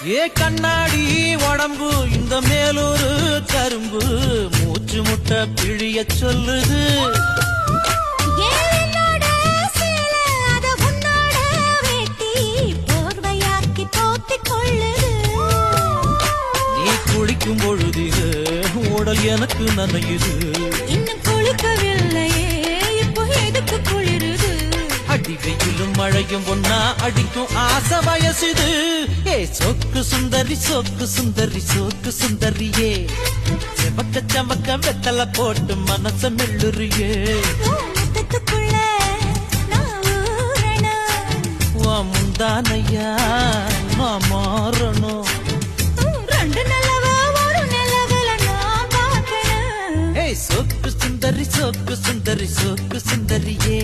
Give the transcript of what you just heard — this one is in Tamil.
ஏ கண்ணாடி உடம்பு இந்த மேலூரு கரும்பு மூச்சு முட்டை பிழிய சொல்லுது. நீ குளிக்கும் பொழுது உடல் எனக்கு நனையுது. இன்னும் குளிக்கவில்லையே இப்போ எதுக்கு குளிருது? அடி வெயிலும் மழையும் ஒன்னா அடிக்கும் ஆசை வயசுது. ஏ சொக்கு சுந்தரி சொக்கு சுந்தரி சொக்கு சுந்தரியே செவக்க சமக்க வெத்தல போட்டு மனச மெல்லுறியே. முந்தானையா நான் மாறணும். சொக்கு சுந்தரி சொக்கு சுந்தரி சொக்கு சுந்தரியே.